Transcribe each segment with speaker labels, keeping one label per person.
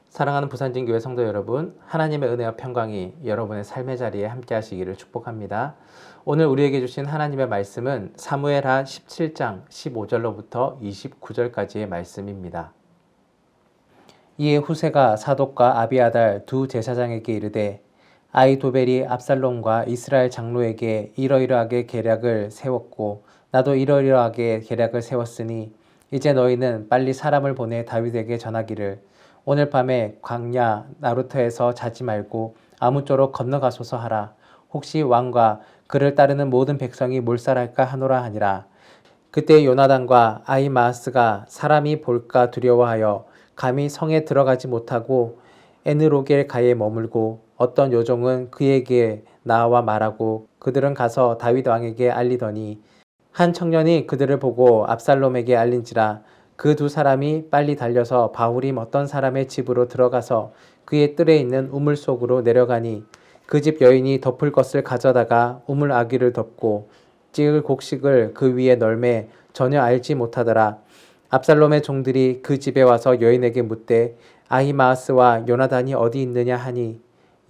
Speaker 1: 사랑하는 부산진교회 성도 여러분, 하나님의 은혜와 평강이 여러분의 삶의 자리에 함께 하시기를 축복합니다. 오늘 우리에게 주신 하나님의 말씀은 사무엘하 17장 15절로부터 29절까지의 말씀입니다. 이에 후세가 사독과 아비아달 두 제사장에게 이르되 아히도벨이 압살롬과 이스라엘 장로에게 이러이러하게 계략을 세웠고 나도 이러이러하게 계략을 세웠으니 이제 너희는 빨리 사람을 보내 다윗에게 전하기를 오늘 밤에 광야 나루터에서 자지 말고 아무쪼록 건너가소서 하라. 혹시 왕과 그를 따르는 모든 백성이 몰살할까 하노라 하니라. 그때 요나단과 아히마아스가 사람이 볼까 두려워하여 감히 성에 들어가지 못하고 에느로겔가에 머물고 어떤 요종은 그에게 나와 말하고 그들은 가서 다윗 왕에게 알리더니 한 청년이 그들을 보고 압살롬에게 알린지라. 그 두 사람이 빨리 달려서 바후림 어떤 사람의 집으로 들어가서 그의 뜰에 있는 우물 속으로 내려가니 그 집 여인이 덮을 것을 가져다가 우물 아귀를 덮고 찍을 곡식을 그 위에 널매 전혀 알지 못하더라. 압살롬의 종들이 그 집에 와서 여인에게 묻되 아히마아스와 요나단이 어디 있느냐 하니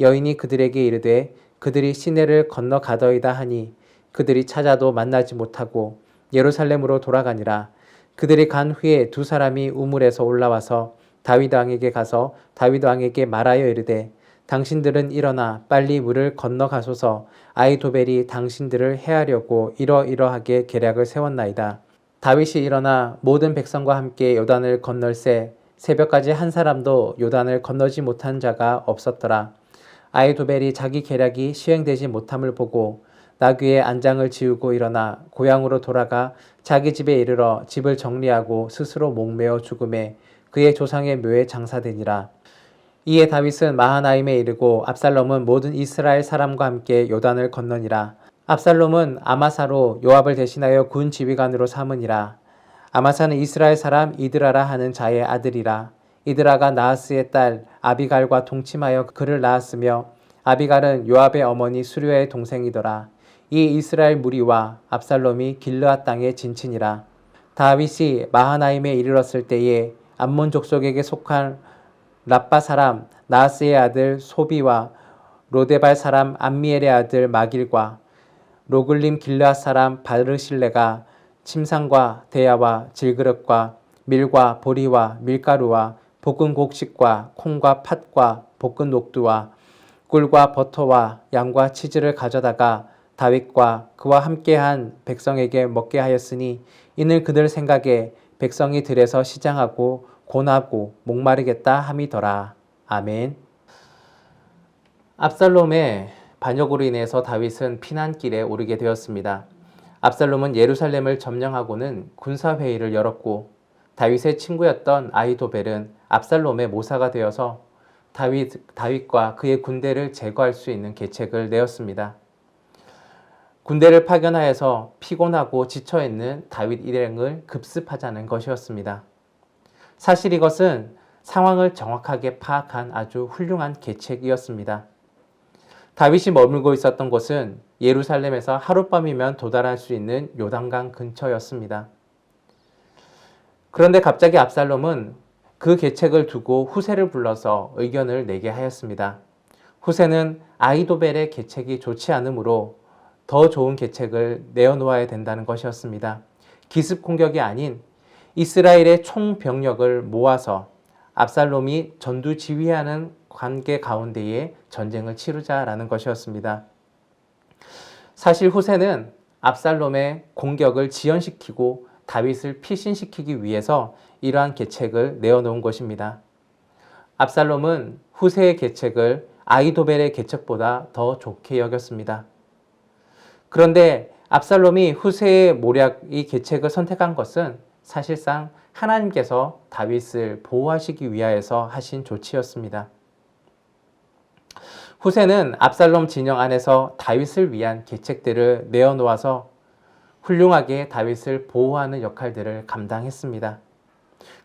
Speaker 1: 여인이 그들에게 이르되 그들이 시내를 건너가더이다 하니 그들이 찾아도 만나지 못하고 예루살렘으로 돌아가니라. 그들이 간 후에 두 사람이 우물에서 올라와서 다윗 왕에게 가서 다윗 왕에게 말하여 이르되 당신들은 일어나 빨리 물을 건너가소서. 아히도벨이 당신들을 해하려고 이러이러하게 계략을 세웠나이다. 다윗이 일어나 모든 백성과 함께 요단을 건널새 새벽까지 한 사람도 요단을 건너지 못한 자가 없었더라. 아히도벨이 자기 계략이 시행되지 못함을 보고 나귀의 안장을 지우고 일어나 고향으로 돌아가 자기 집에 이르러 집을 정리하고 스스로 목매어 죽음에 그의 조상의 묘에 장사되니라. 이에 다윗은 마하나임에 이르고 압살롬은 모든 이스라엘 사람과 함께 요단을 건너니라. 압살롬은 아마사로 요압을 대신하여 군 지휘관으로 삼으니라. 아마사는 이스라엘 사람 이드라라 하는 자의 아들이라. 이드라가 나하스의 딸 아비갈과 동침하여 그를 낳았으며 아비갈은 요압의 어머니 수료의 동생이더라. 이 이스라엘 무리와 압살롬이 길르앗 땅에 진친이라. 다윗이 마하나임에 이르렀을 때에 암몬 족속에게 속한 랍바 사람 나하스의 아들 소비와 로데발 사람 암미엘의 아들 마길과 로글림 길르앗 사람 바르실레가 침상과 대야와 질그릇과 밀과 보리와 밀가루와 볶은 곡식과 콩과 팥과 볶은 녹두와 꿀과 버터와 양과 치즈를 가져다가 다윗과 그와 함께한 백성에게 먹게 하였으니 이는 그들 생각에 백성이 들에서 시장하고 곤하고 목마르겠다 함이더라. 아멘. 압살롬의 반역으로 인해서 다윗은 피난길에 오르게 되었습니다. 압살롬은 예루살렘을 점령하고는 군사회의를 열었고 다윗의 친구였던 아히도벨은 압살롬의 모사가 되어서 다윗과 그의 군대를 제거할 수 있는 계책을 내었습니다. 군대를 파견하여서 피곤하고 지쳐있는 다윗 일행을 급습하자는 것이었습니다. 사실 이것은 상황을 정확하게 파악한 아주 훌륭한 계책이었습니다. 다윗이 머물고 있었던 곳은 예루살렘에서 하룻밤이면 도달할 수 있는 요단강 근처였습니다. 그런데 갑자기 압살롬은 그 계책을 두고 후세를 불러서 의견을 내게 하였습니다. 후세는 아히도벨의 계책이 좋지 않으므로 더 좋은 계책을 내어놓아야 된다는 것이었습니다. 기습 공격이 아닌 이스라엘의 총병력을 모아서 압살롬이 전두 지휘하는 관계 가운데에 전쟁을 치르자라는 것이었습니다. 사실 후세는 압살롬의 공격을 지연시키고 다윗을 피신시키기 위해서 이러한 계책을 내어놓은 것입니다. 압살롬은 후세의 계책을 아히도벨의 계책보다 더 좋게 여겼습니다. 그런데 압살롬이 후세의 모략 이 계책을 선택한 것은 사실상 하나님께서 다윗을 보호하시기 위하여서 하신 조치였습니다. 후세는 압살롬 진영 안에서 다윗을 위한 계책들을 내어놓아서 훌륭하게 다윗을 보호하는 역할들을 감당했습니다.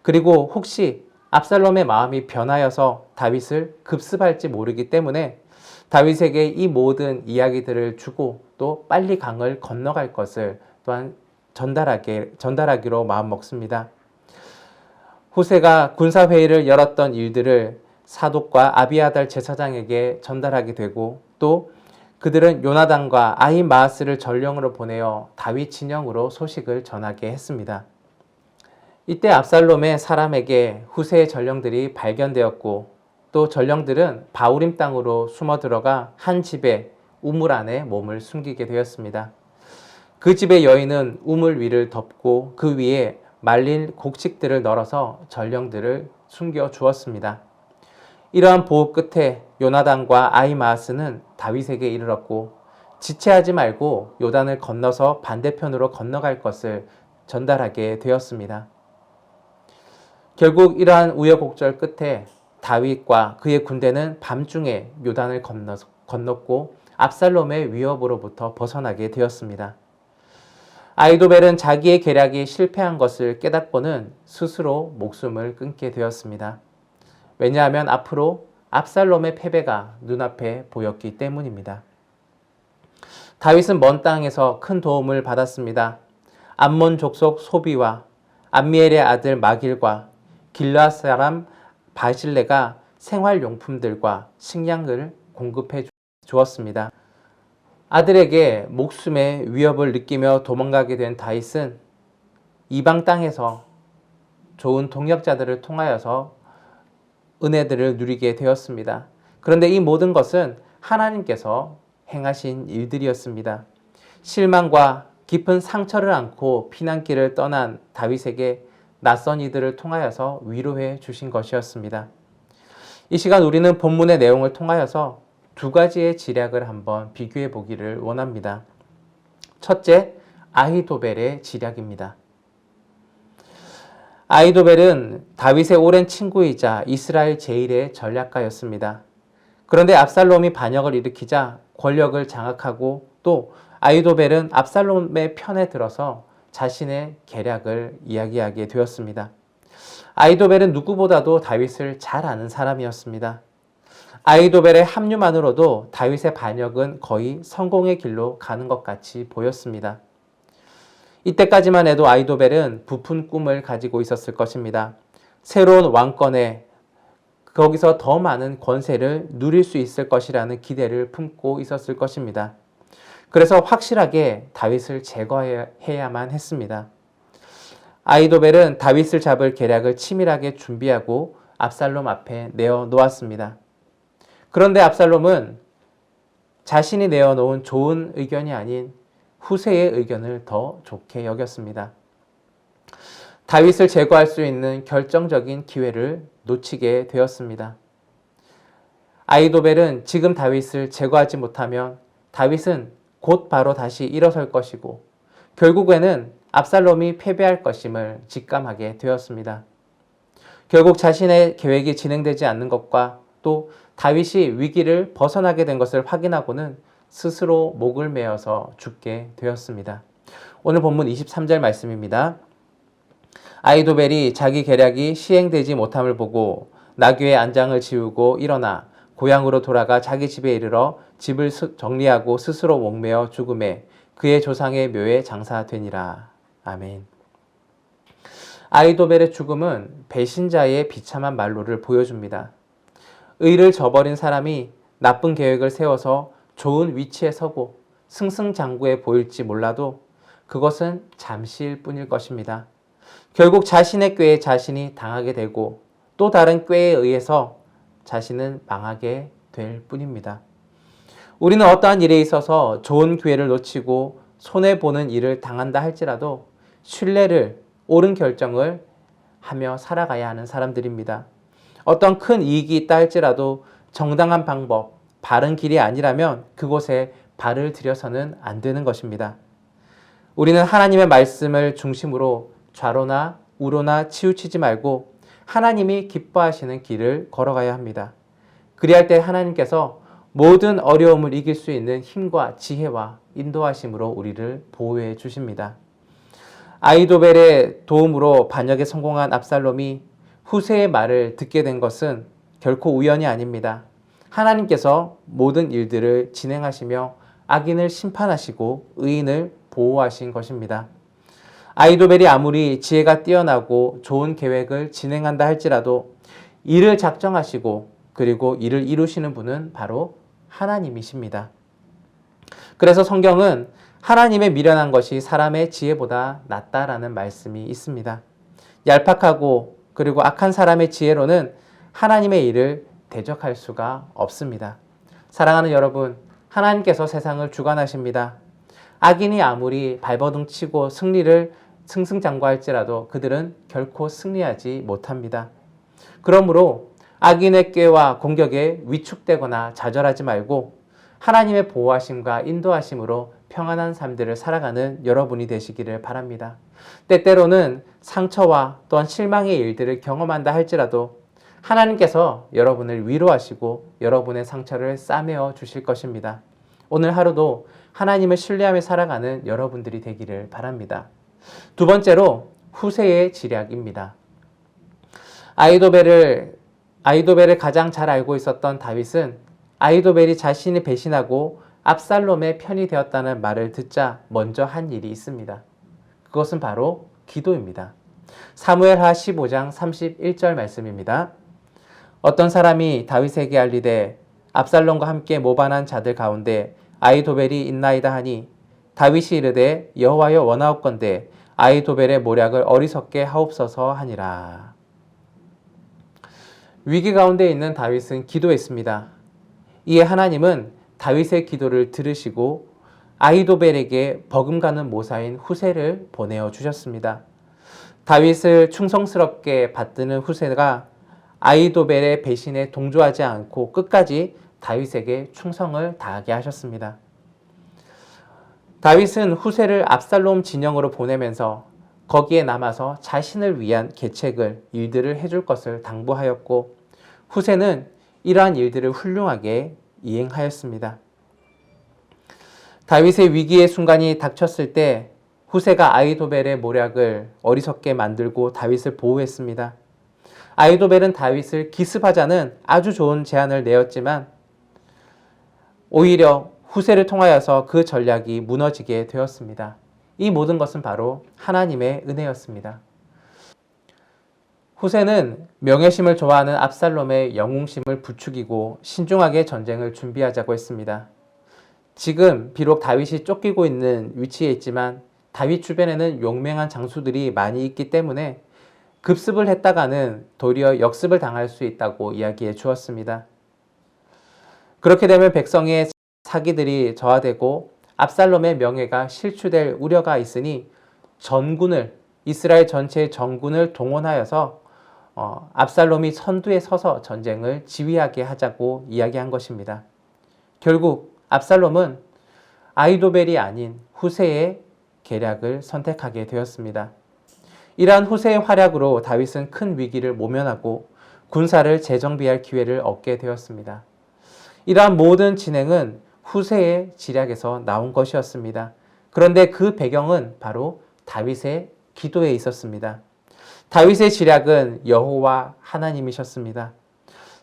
Speaker 1: 그리고 혹시 압살롬의 마음이 변하여서 다윗을 급습할지 모르기 때문에 다윗에게 이 모든 이야기들을 주고 또 빨리 강을 건너갈 것을 또한 전달하기로 마음먹습니다. 후세가 군사회의를 열었던 일들을 사독과 아비아달 제사장에게 전달하게 되고 또 그들은 요나단과 아히마아스를 전령으로 보내어 다윗 진영으로 소식을 전하게 했습니다. 이때 압살롬의 사람에게 후세의 전령들이 발견되었고 또 전령들은 바후림 땅으로 숨어 들어가 한 집의 우물 안에 몸을 숨기게 되었습니다. 그 집의 여인은 우물 위를 덮고 그 위에 말린 곡식들을 널어서 전령들을 숨겨 주었습니다. 이러한 보호 끝에 요나단과 아히마아스는 다윗에게 이르렀고 지체하지 말고 요단을 건너서 반대편으로 건너갈 것을 전달하게 되었습니다. 결국 이러한 우여곡절 끝에 다윗과 그의 군대는 밤중에 요단을 건넜고 압살롬의 위협으로부터 벗어나게 되었습니다. 아히도벨은 자기의 계략이 실패한 것을 깨닫고는 스스로 목숨을 끊게 되었습니다. 왜냐하면 앞으로 압살롬의 패배가 눈앞에 보였기 때문입니다. 다윗은 먼 땅에서 큰 도움을 받았습니다. 암몬 족속 소비와 암미엘의 아들 마길과 길르앗 사람 바실레가 생활용품들과 식량을 공급해 주었습니다. 아들에게 목숨의 위협을 느끼며 도망가게 된 다윗은 이방 땅에서 좋은 동역자들을 통하여서 은혜들을 누리게 되었습니다. 그런데 이 모든 것은 하나님께서 행하신 일들이었습니다. 실망과 깊은 상처를 안고 피난길을 떠난 다윗에게 낯선 이들을 통하여서 위로해 주신 것이었습니다. 이 시간 우리는 본문의 내용을 통하여서 두 가지의 지략을 한번 비교해 보기를 원합니다. 첫째, 아히도벨의 지략입니다. 아히도벨은 다윗의 오랜 친구이자 이스라엘 제1의 전략가였습니다. 그런데 압살롬이 반역을 일으키자 권력을 장악하고 또 아히도벨은 압살롬의 편에 들어서 자신의 계략을 이야기하게 되었습니다. 아히도벨은 누구보다도 다윗을 잘 아는 사람이었습니다. 아히도벨의 합류만으로도 다윗의 반역은 거의 성공의 길로 가는 것 같이 보였습니다. 이때까지만 해도 아히도벨은 부푼 꿈을 가지고 있었을 것입니다. 새로운 왕권에 거기서 더 많은 권세를 누릴 수 있을 것이라는 기대를 품고 있었을 것입니다. 그래서 확실하게 다윗을 제거해야만 했습니다. 아히도벨은 다윗을 잡을 계략을 치밀하게 준비하고 압살롬 앞에 내어놓았습니다. 그런데 압살롬은 자신이 내어놓은 좋은 의견이 아닌 후세의 의견을 더 좋게 여겼습니다. 다윗을 제거할 수 있는 결정적인 기회를 놓치게 되었습니다. 아히도벨은 지금 다윗을 제거하지 못하면 다윗은 곧 바로 다시 일어설 것이고 결국에는 압살롬이 패배할 것임을 직감하게 되었습니다. 결국 자신의 계획이 진행되지 않는 것과 또 다윗이 위기를 벗어나게 된 것을 확인하고는 스스로 목을 메어서 죽게 되었습니다. 오늘 본문 23절 말씀입니다. 아히도벨이 자기 계략이 시행되지 못함을 보고 나귀의 안장을 지우고 일어나 고향으로 돌아가 자기 집에 이르러 집을 정리하고 스스로 목매어 죽음에 그의 조상의 묘에 장사되니라. 아멘. 아히도벨의 죽음은 배신자의 비참한 말로를 보여줍니다. 의를 저버린 사람이 나쁜 계획을 세워서 좋은 위치에 서고 승승장구해 보일지 몰라도 그것은 잠시일 뿐일 것입니다. 결국 자신의 꾀에 자신이 당하게 되고 또 다른 꾀에 의해서 자신은 망하게 될 뿐입니다. 우리는 어떠한 일에 있어서 좋은 기회를 놓치고 손해보는 일을 당한다 할지라도 신뢰를, 옳은 결정을 하며 살아가야 하는 사람들입니다. 어떤 큰 이익이 있다 할지라도 정당한 방법, 바른 길이 아니라면 그곳에 발을 들여서는 안 되는 것입니다. 우리는 하나님의 말씀을 중심으로 좌로나 우로나 치우치지 말고 하나님이 기뻐하시는 길을 걸어가야 합니다. 그리할 때 하나님께서 모든 어려움을 이길 수 있는 힘과 지혜와 인도하심으로 우리를 보호해 주십니다. 아히도벨의 도움으로 반역에 성공한 압살롬이 후세의 말을 듣게 된 것은 결코 우연이 아닙니다. 하나님께서 모든 일들을 진행하시며 악인을 심판하시고 의인을 보호하신 것입니다. 아이도벨이 아무리 지혜가 뛰어나고 좋은 계획을 진행한다 할지라도 이를 작정하시고 그리고 이를 이루시는 분은 바로 하나님이십니다. 그래서 성경은 하나님의 미련한 것이 사람의 지혜보다 낫다라는 말씀이 있습니다. 얄팍하고 그리고 악한 사람의 지혜로는 하나님의 일을 대적할 수가 없습니다. 사랑하는 여러분, 하나님께서 세상을 주관하십니다. 악인이 아무리 발버둥 치고 승리를 승승장구할지라도 그들은 결코 승리하지 못합니다. 그러므로 악인의 꾀와 공격에 위축되거나 좌절하지 말고 하나님의 보호하심과 인도하심으로 평안한 삶들을 살아가는 여러분이 되시기를 바랍니다. 때때로는 상처와 또한 실망의 일들을 경험한다 할지라도 하나님께서 여러분을 위로하시고 여러분의 상처를 싸매어 주실 것입니다. 오늘 하루도 하나님을 신뢰하며 살아가는 여러분들이 되기를 바랍니다. 두 번째로 후세의 지략입니다. 아이도벨을 가장 잘 알고 있었던 다윗은 아이도벨이 자신이 배신하고 압살롬의 편이 되었다는 말을 듣자 먼저 한 일이 있습니다. 그것은 바로 기도입니다. 사무엘하 15장 31절 말씀입니다. 어떤 사람이 다윗에게 알리되 압살롬과 함께 모반한 자들 가운데 아이도벨이 있나이다 하니 다윗이 이르되 여호와여 원하옵건대 아이도벨의 모략을 어리석게 하옵소서 하니라. 위기 가운데 있는 다윗은 기도했습니다. 이에 하나님은 다윗의 기도를 들으시고 아이도벨에게 버금가는 모사인 후세를 보내어 주셨습니다. 다윗을 충성스럽게 받드는 후세가 아이도벨의 배신에 동조하지 않고 끝까지 다윗에게 충성을 다하게 하셨습니다. 다윗은 후세를 압살롬 진영으로 보내면서 거기에 남아서 자신을 위한 계책을, 일들을 해줄 것을 당부하였고 후세는 이러한 일들을 훌륭하게 이행하였습니다. 다윗의 위기의 순간이 닥쳤을 때 후세가 아이도벨의 모략을 어리석게 만들고 다윗을 보호했습니다. 아이도벨은 다윗을 기습하자는 아주 좋은 제안을 내었지만 오히려 후세를 통하여서 그 전략이 무너지게 되었습니다. 이 모든 것은 바로 하나님의 은혜였습니다. 후세는 명예심을 좋아하는 압살롬의 영웅심을 부추기고 신중하게 전쟁을 준비하자고 했습니다. 지금 비록 다윗이 쫓기고 있는 위치에 있지만 다윗 주변에는 용맹한 장수들이 많이 있기 때문에 급습을 했다가는 도리어 역습을 당할 수 있다고 이야기해 주었습니다. 그렇게 되면 백성의 사기들이 저하되고 압살롬의 명예가 실추될 우려가 있으니 이스라엘 전체의 전군을 동원하여서 압살롬이 선두에 서서 전쟁을 지휘하게 하자고 이야기한 것입니다. 결국 압살롬은 아이도벨이 아닌 후세의 계략을 선택하게 되었습니다. 이러한 후세의 활약으로 다윗은 큰 위기를 모면하고 군사를 재정비할 기회를 얻게 되었습니다. 이러한 모든 진행은 후세의 지략에서 나온 것이었습니다. 그런데 그 배경은 바로 다윗의 기도에 있었습니다. 다윗의 지략은 여호와 하나님이셨습니다.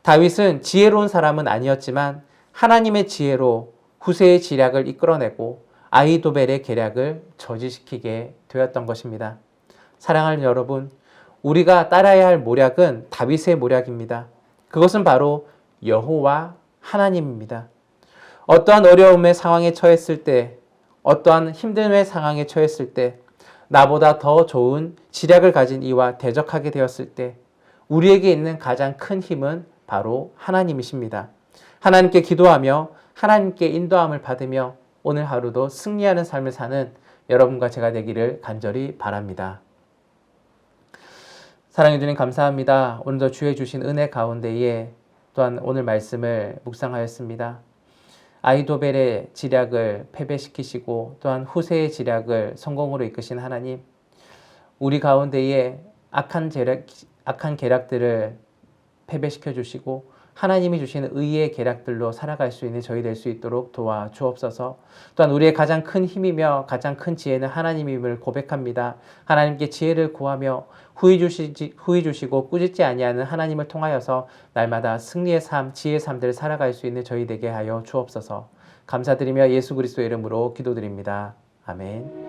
Speaker 1: 다윗은 지혜로운 사람은 아니었지만 하나님의 지혜로 후세의 지략을 이끌어내고 아이도벨의 계략을 저지시키게 되었던 것입니다. 사랑하는 여러분, 우리가 따라야 할 모략은 다윗의 모략입니다. 그것은 바로 여호와 하나님입니다. 어떠한 어려움의 상황에 처했을 때, 어떠한 힘듦의 상황에 처했을 때, 나보다 더 좋은 지략을 가진 이와 대적하게 되었을 때 우리에게 있는 가장 큰 힘은 바로 하나님이십니다. 하나님께 기도하며 하나님께 인도함을 받으며 오늘 하루도 승리하는 삶을 사는 여러분과 제가 되기를 간절히 바랍니다. 사랑해 주님 감사합니다. 오늘도 주의 주신 은혜 가운데에 또한 오늘 말씀을 묵상하였습니다. 아이도벨의 지략을 패배시키시고 또한 후세의 지략을 성공으로 이끄신 하나님, 우리 가운데에 악한 계략들을 패배시켜 주시고 하나님이 주시는 의의 계략들로 살아갈 수 있는 저희 될 수 있도록 도와주옵소서. 또한 우리의 가장 큰 힘이며 가장 큰 지혜는 하나님임을 고백합니다. 하나님께 지혜를 구하며 후히 주시고 꾸짖지 아니하는 하나님을 통하여서 날마다 승리의 삶, 지혜의 삶들을 살아갈 수 있는 저희 되게 하여 주옵소서. 감사드리며 예수 그리스도의 이름으로 기도드립니다. 아멘.